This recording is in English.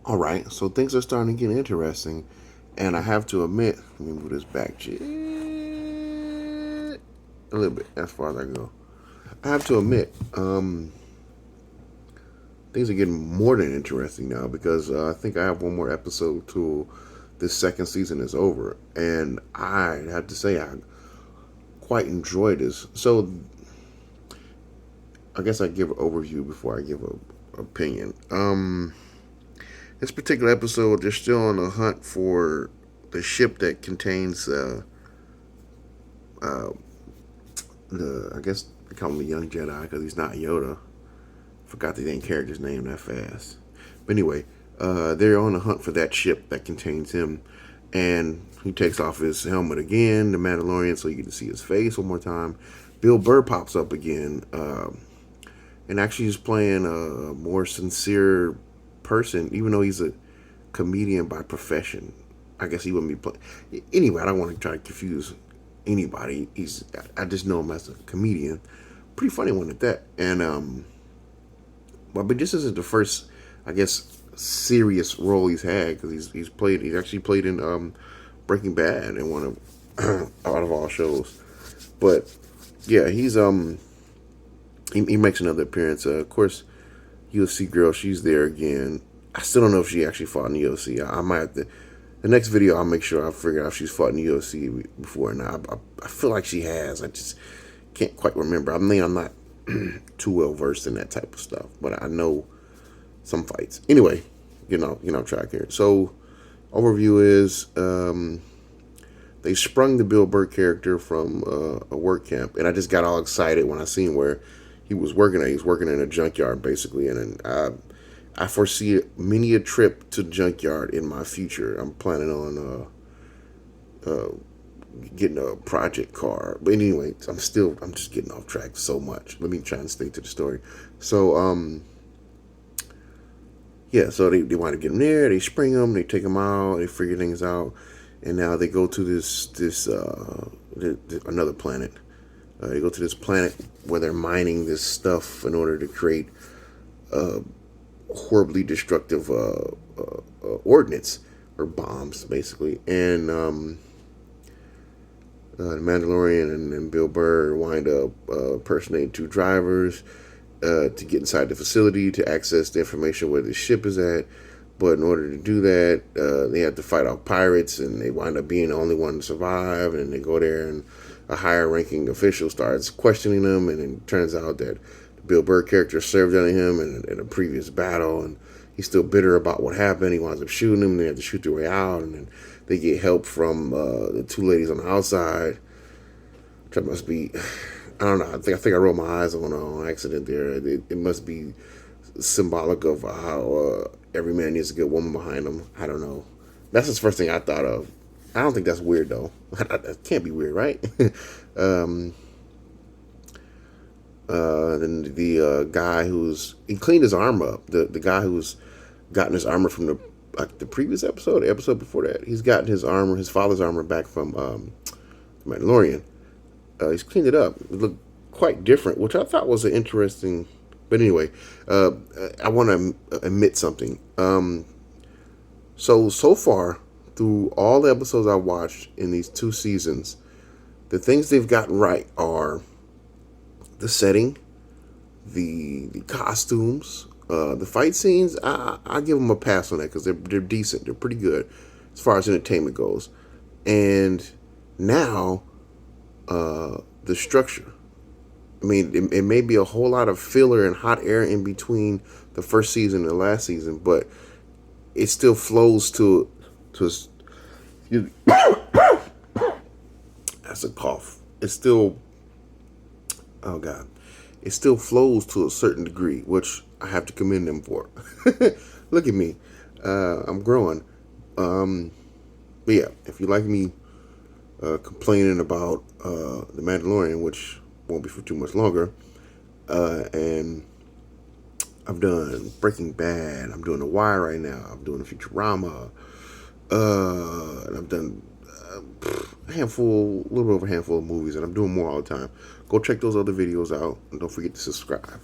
All right, so things are starting to get interesting, and I have to admit, let me move this back just a little bit as far as I go. I have to admit, things are getting more than interesting now because I think I have one more episode till this second season is over, and I have to say I quite enjoy this. So I guess I give an overview before I give a opinion. This particular episode, they're still on the hunt for the ship that contains uh, the. I guess they call him the young Jedi because he's not Yoda. Forgot the damn character's name that fast. But anyway, they're on the hunt for that ship that contains him, and he takes off his helmet again, the Mandalorian, so you get to see his face one more time. Bill Burr pops up again, and actually is playing a more sincere person, even though he's a comedian by profession. I guess he wouldn't be playing. Anyway, I don't want to try to confuse anybody. I just know him as a comedian, pretty funny one at that. And but this isn't the first, I guess, serious role he's had because he's actually played in Breaking Bad and one of out of all shows. But yeah, he makes another appearance. Of course, UFC girl, she's there again. I still don't know if she actually fought in the UFC. I might have to. The next video, I'll make sure I figure out if she's fought in the UFC before or not. I feel like she has. I just can't quite remember. I mean, I'm not too well versed in that type of stuff, but I know some fights. Anyway, track here. So, overview is they sprung the Bill Burr character from a work camp, and I just got all excited when I seen where he was working at. He was working in a junkyard, basically, and I foresee many a trip to the junkyard in my future. I'm planning on getting a project car. But anyway, I'm just getting off track so much. Let me try and stay to the story. So, yeah, so they want to get him there. They spring him. They take him out. They figure things out. And now they go to this another planet. They go to this planet where they're mining this stuff in order to create horribly destructive ordnance or bombs, basically. And the Mandalorian and Bill Burr wind up impersonating two drivers to get inside the facility to access the information where the ship is at. But in order to do that, they have to fight off pirates, and they wind up being the only one to survive. And they go there, and a higher-ranking official starts questioning them, and it turns out that the Bill Burr character served under him in a previous battle, and he's still bitter about what happened. He winds up shooting them, and they have to shoot their way out, and then they get help from the two ladies on the outside, which must be, I don't know. I think I rolled my eyes on accident there. It must be symbolic of how every man needs a good woman behind him. I don't know. That's the first thing I thought of. I don't think that's weird though. That can't be weird, right? Then the guy he cleaned his armor up. The guy who's gotten his armor from the previous episode, the episode before that, he's gotten his father's armor back from Mandalorian. He's cleaned it up. It looked quite different, which I thought was an interesting. But anyway, I want to admit something. So far, through all the episodes I watched in these 2 seasons, the things they've gotten right are the setting, the costumes, the fight scenes. I give them a pass on that because they're decent. They're pretty good as far as entertainment goes. And now, the structure. I mean, it may be a whole lot of filler and hot air in between the first season and the last season, but it still flows to excuse me. That's a cough. It's still, oh God, it still flows to a certain degree, which I have to commend them for. Look at me, I'm growing. But yeah, if you like me complaining about the Mandalorian, which won't be for too much longer, and I've done Breaking Bad, I'm doing The Wire right now, I'm doing Futurama, and I've done a little bit over a handful of movies, and I'm doing more all the time. Go check those other videos out, and don't forget to subscribe.